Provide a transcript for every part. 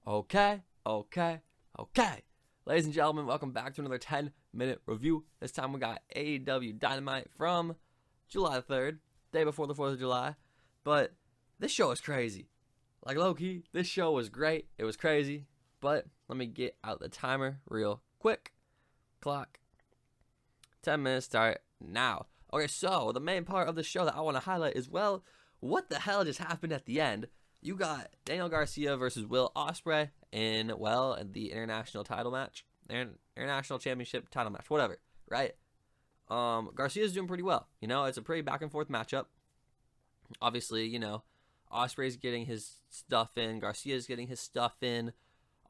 Okay. Ladies and gentlemen, welcome back to another 10-minute review. This time we got AEW Dynamite from July 3rd, day before the 4th of July. But this show is crazy. Like, low-key, this show was great. It was crazy. But let me get out the timer real quick. Clock. 10 minutes start now. Okay, so the main part of the show that I want to highlight is, well, what the hell just happened at the end? You got Daniel Garcia versus Will Ospreay in the international title match. International championship title match, whatever, right? Garcia's doing pretty well. You know, it's a pretty back and forth matchup. Obviously, you know, Ospreay's getting his stuff in. Garcia's getting his stuff in.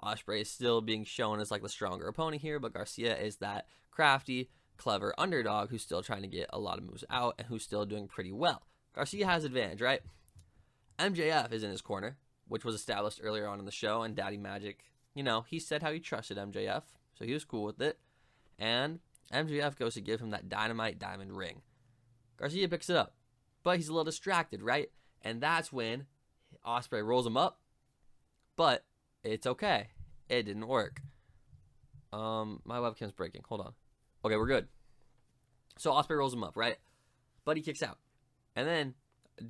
Ospreay is still being shown as like the stronger opponent here, but Garcia is that crafty, clever underdog who's still trying to get a lot of moves out and who's still doing pretty well. Garcia has advantage, right? MJF is in his corner, which was established earlier on in the show, and Daddy Magic, you know, he said how he trusted MJF, so he was cool with it. And MJF goes to give him that Dynamite diamond ring. Garcia picks it up, but he's a little distracted, right? And that's when Ospreay rolls him up, but it's okay. It didn't work. My webcam's breaking. Hold on. Okay, we're good. So Ospreay rolls him up, right? But he kicks out. And then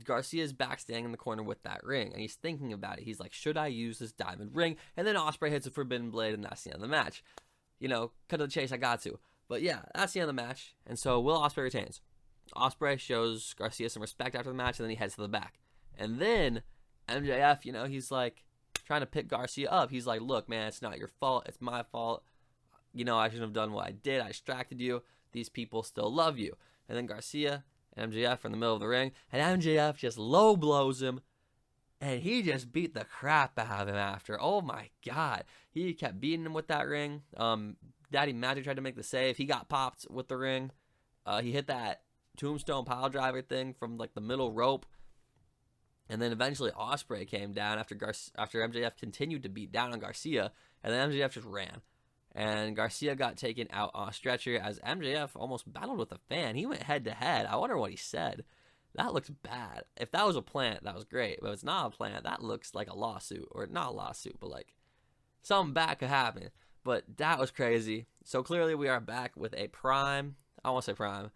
Garcia's back standing in the corner with that ring, and he's thinking about it. He's like, should I use this diamond ring? And then Ospreay hits a forbidden blade, and that's the end of the match. You know, cut to the chase, I got to. But yeah, that's the end of the match. And so Will Ospreay retains. Ospreay shows Garcia some respect after the match, and then he heads to the back. And then MJF, you know, he's like trying to pick Garcia up. He's like, look, man, it's not your fault. It's my fault. You know, I shouldn't have done what I did. I distracted you. These people still love you. And then Garcia and MJF are in the middle of the ring, and MJF just low blows him, and he just beat the crap out of him after. Oh my God. He kept beating him with that ring. Daddy Magic tried to make the save. He got popped with the ring. He hit that tombstone pile driver thing from like the middle rope. And then eventually Ospreay came down after MJF continued to beat down on Garcia, and then MJF just ran. And Garcia got taken out on a stretcher as MJF almost battled with a fan. He went head to head. I wonder what he said. That looks bad. If that was a plant, that was great. But if it's not a plant, that looks like a lawsuit. Or not a lawsuit, but like something bad could happen. But that was crazy. So clearly we are back with a prime. I won't say prime,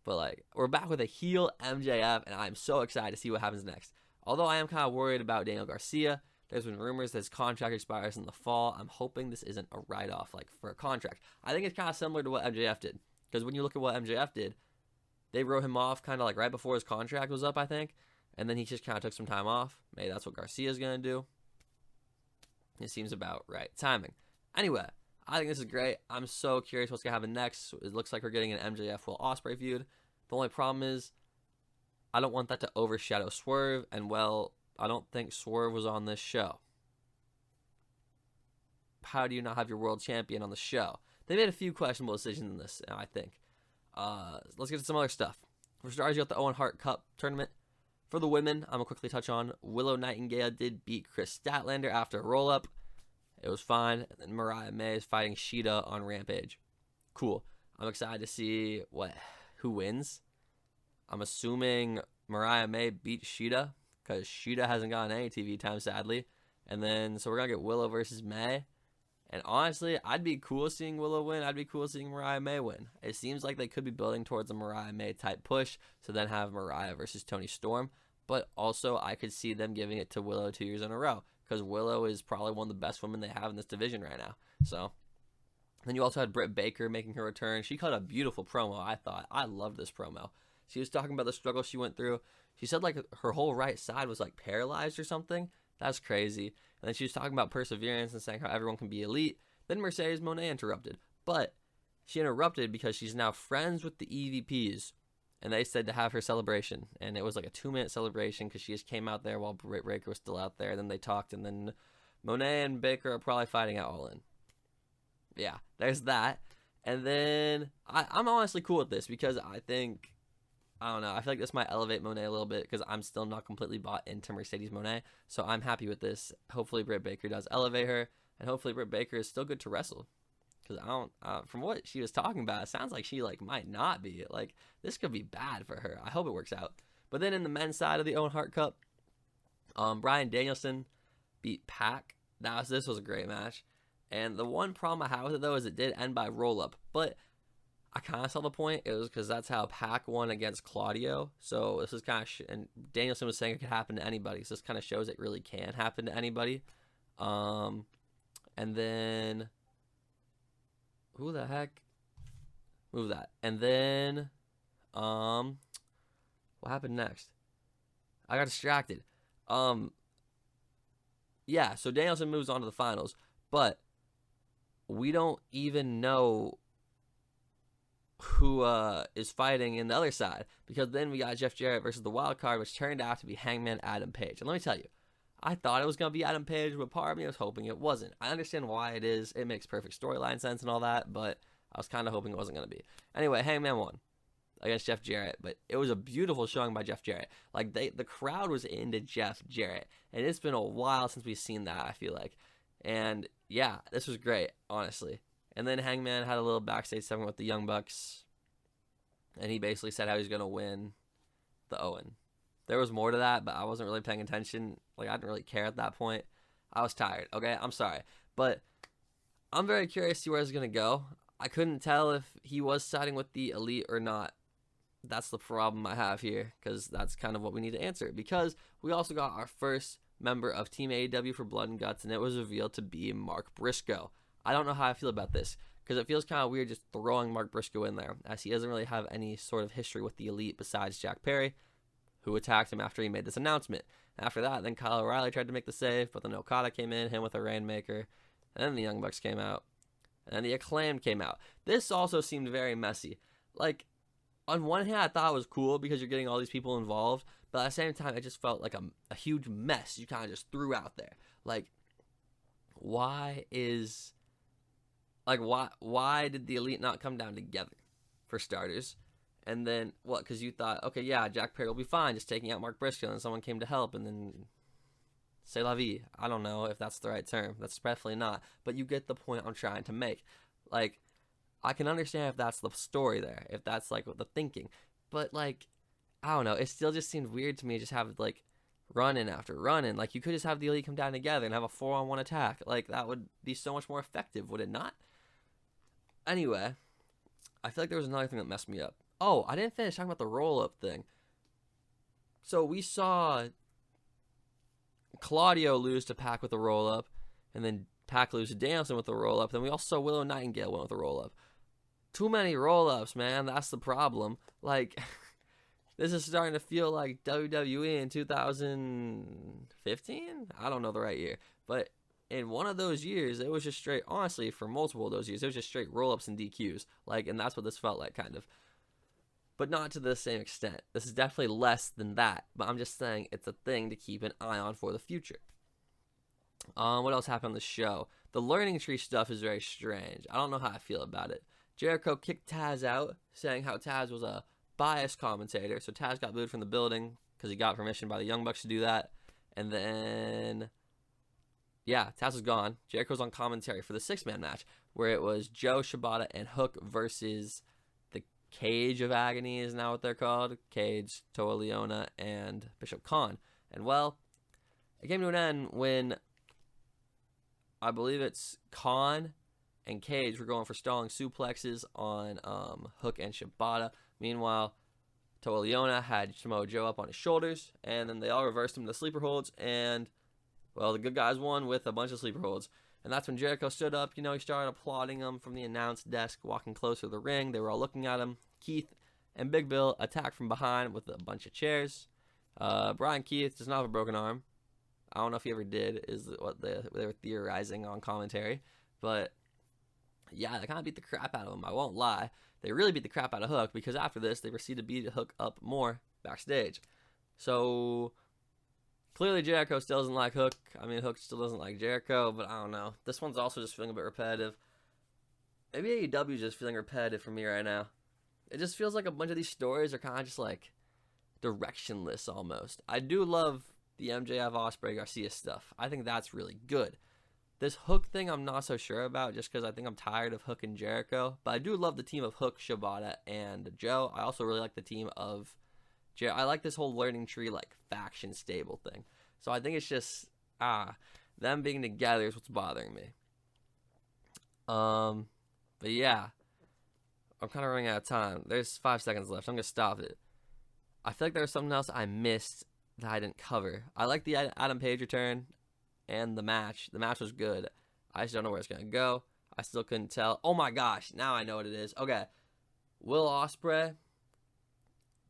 but like we're back with a heel MJF, and I'm so excited to see what happens next. Although I am kind of worried about Daniel Garcia. There's been rumors that his contract expires in the fall. I'm hoping this isn't a write-off like for a contract. I think it's kind of similar to what MJF did. Because when you look at what MJF did, they wrote him off kind of like right before his contract was up, I think. And then he just kind of took some time off. Maybe that's what Garcia's going to do. It seems about right timing. Anyway, I think this is great. I'm so curious what's going to happen next. It looks like we're getting an MJF Will Ospreay feud. The only problem is I don't want that to overshadow Swerve, and well, I don't think Swerve was on this show. How do you not have your world champion on the show? They made a few questionable decisions in this, I think. Let's get to some other stuff. For starters, you got the Owen Hart Cup tournament. For the women, I'm going to quickly touch on Willow Nightingale did beat Chris Statlander after a roll-up. It was fine. And then Mariah May is fighting Sheeta on Rampage. Cool. I'm excited to see who wins. I'm assuming Mariah May beat Sheeta, because Sheeta hasn't gotten any TV time, sadly. And then, so we're going to get Willow versus May. And honestly, I'd be cool seeing Willow win. I'd be cool seeing Mariah May win. It seems like they could be building towards a Mariah May type push, so then have Mariah versus Toni Storm. But also, I could see them giving it to Willow 2 years in a row, because Willow is probably one of the best women they have in this division right now. So, then you also had Britt Baker making her return. She cut a beautiful promo, I thought. I loved this promo. She was talking about the struggle she went through. She said like her whole right side was like paralyzed or something. That's crazy. And then she was talking about perseverance and saying how everyone can be elite. Then Mercedes Moné interrupted. But she interrupted because she's now friends with the EVPs. And they said to have her celebration. And it was like a 2-minute celebration because she just came out there while Britt Baker was still out there. And then they talked. And then Moné and Baker are probably fighting out All In. Yeah, there's that. And then I'm honestly cool with this because I don't know. I feel like this might elevate Moné a little bit because I'm still not completely bought into Mercedes Moné. So I'm happy with this. Hopefully Britt Baker does elevate her. And hopefully Britt Baker is still good to wrestle. Because from what she was talking about, it sounds like she like might not be. Like, this could be bad for her. I hope it works out. But then in the men's side of the Owen Hart Cup, Bryan Danielson beat Pac this was a great match. And the one problem I have with it, though, is it did end by roll-up. But I kind of saw the point. It was because that's how Pac won against Claudio. So this is kind of... and Danielson was saying it could happen to anybody. So this kind of shows it really can happen to anybody. And then... who the heck? Move that. And then... what happened next? I got distracted. Yeah, so Danielson moves on to the finals. But we don't even know who is fighting in the other side, because then we got Jeff Jarrett versus the wild card, which turned out to be Hangman Adam Page. And let me tell you, I thought it was going to be Adam Page, but part of me was hoping it wasn't. I understand why it is. It makes perfect storyline sense and all that, but I was kind of hoping it wasn't going to be. Anyway, Hangman won against Jeff Jarrett, but it was a beautiful showing by Jeff Jarrett. Like, the crowd was into Jeff Jarrett, and it's been a while since we've seen that, I feel like. And yeah, this was great, honestly. And then Hangman had a little backstage segment with the Young Bucks, and he basically said how he's going to win the Owen. There was more to that, but I wasn't really paying attention. Like, I didn't really care at that point. I was tired, okay? I'm sorry. But I'm very curious to see where it's going to go. I couldn't tell if he was siding with the Elite or not. That's the problem I have here, because that's kind of what we need to answer. Because we also got our first member of Team AEW for Blood and Guts, and it was revealed to be Mark Briscoe. I don't know how I feel about this, because it feels kind of weird just throwing Mark Briscoe in there, as he doesn't really have any sort of history with the Elite besides Jack Perry, who attacked him after he made this announcement. After that, then Kyle O'Reilly tried to make the save, but then Okada came in, him with a Rainmaker, and then the Young Bucks came out, and then the Acclaimed came out. This also seemed very messy. Like, on one hand, I thought it was cool because you're getting all these people involved, but at the same time, it just felt like a huge mess you kind of just threw out there. Like, why did the Elite not come down together, for starters? And then, what, because you thought, okay, yeah, Jack Perry will be fine just taking out Mark Briscoe, and someone came to help, and then c'est la vie. I don't know if that's the right term. That's definitely not. But you get the point I'm trying to make. Like, I can understand if that's the story there, if that's, like, the thinking. But, like, I don't know. It still just seemed weird to me to just have, like, run-in after run-in. Like, you could just have the Elite come down together and have a 4-on-1 attack. Like, that would be so much more effective, would it not? Anyway, I feel like there was another thing that messed me up. Oh, I didn't finish talking about the roll-up thing. So we saw Claudio lose to Pac with a roll-up, and then Pac lose to Danielson with a roll-up. Then we also saw Willow Nightingale win with a roll-up. Too many roll-ups, man. That's the problem. Like, this is starting to feel like WWE in 2015? I don't know the right year. But in one of those years, it was just straight, honestly, for multiple of those years, it was just straight roll-ups and DQs. Like, and that's what this felt like, kind of. But not to the same extent. This is definitely less than that. But I'm just saying it's a thing to keep an eye on for the future. What else happened on the show? The learning tree stuff is very strange. I don't know how I feel about it. Jericho kicked Taz out, saying how Taz was a biased commentator. So Taz got booed from the building because he got permission by the Young Bucks to do that. And then, yeah, Taz was gone. Jericho's on commentary for the 6-man match, where it was Joe, Shibata, and Hook versus the Cage of Agony is now what they're called. Cage, Toa Leona, and Bishop Khan. And, well, it came to an end when I believe it's Khan and Cage were going for stalling suplexes on Hook and Shibata. Meanwhile, Toa Leona had Samoa Joe up on his shoulders, and then they all reversed him to sleeper holds, and, well, the good guys won with a bunch of sleeper holds. And that's when Jericho stood up. You know, he started applauding them from the announce desk, walking closer to the ring. They were all looking at him. Keith and Big Bill attacked from behind with a bunch of chairs. Brian Keith does not have a broken arm. I don't know if he ever did, is what they were theorizing on commentary. But, yeah, they kind of beat the crap out of him. I won't lie. They really beat the crap out of Hook, because after this, they proceeded to beat Hook up more backstage. So, clearly Jericho still doesn't like Hook. I mean, Hook still doesn't like Jericho, but I don't know. This one's also just feeling a bit repetitive. Maybe AEW is just feeling repetitive for me right now. It just feels like a bunch of these stories are kind of just, like, directionless almost. I do love the MJF Ospreay Garcia stuff. I think that's really good. This Hook thing I'm not so sure about, just because I think I'm tired of Hook and Jericho. But I do love the team of Hook, Shibata, and Joe. I also really like the team of I like this whole learning tree, like, faction stable thing. So I think it's just, Them being together is what's bothering me. But yeah, I'm kind of running out of time. There's 5 seconds left. I'm gonna stop it. I feel like there was something else I missed that I didn't cover. I like the Adam Page return and the match. The match was good. I just don't know where it's gonna go. I still couldn't tell. Oh my gosh, now I know what it is. Okay, Will Ospreay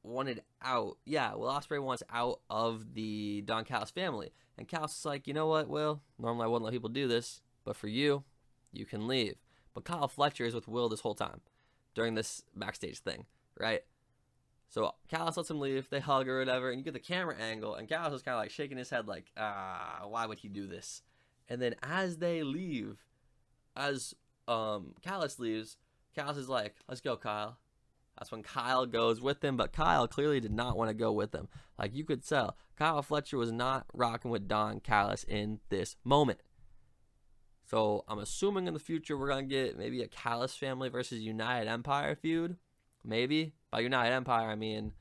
wanted out. Yeah, Will Ospreay wants out of the Don Callis family, and Callis is like, you know what, Will? Normally I wouldn't let people do this, but for you, you can leave. But Kyle Fletcher is with Will this whole time during this backstage thing, right? So Callis lets him leave. They hug or whatever, and you get the camera angle, and Callis is kind of like shaking his head like, why would he do this? And then as they leave, as Callis leaves, Callis is like, let's go, Kyle. That's when Kyle goes with him, but Kyle clearly did not want to go with them. Like, you could tell, Kyle Fletcher was not rocking with Don Callis in this moment. So I'm assuming in the future we're going to get maybe a Callis family versus United Empire feud. Maybe. By United Empire, I mean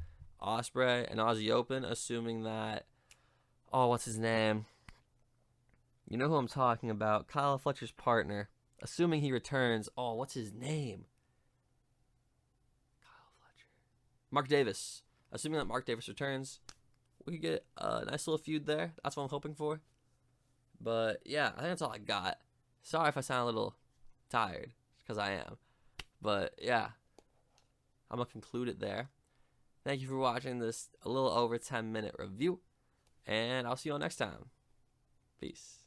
Ospreay and Aussie Open, assuming that, oh, what's his name? You know who I'm talking about. Kyle Fletcher's partner. Assuming he returns. Oh, what's his name? Kyle Fletcher. Mark Davis. Assuming that Mark Davis returns, we could get a nice little feud there. That's what I'm hoping for. But, yeah, I think that's all I got. Sorry if I sound a little tired, because I am. But, yeah, I'm going to conclude it there. Thank you for watching this a little over 10-minute review, and I'll see you all next time. Peace.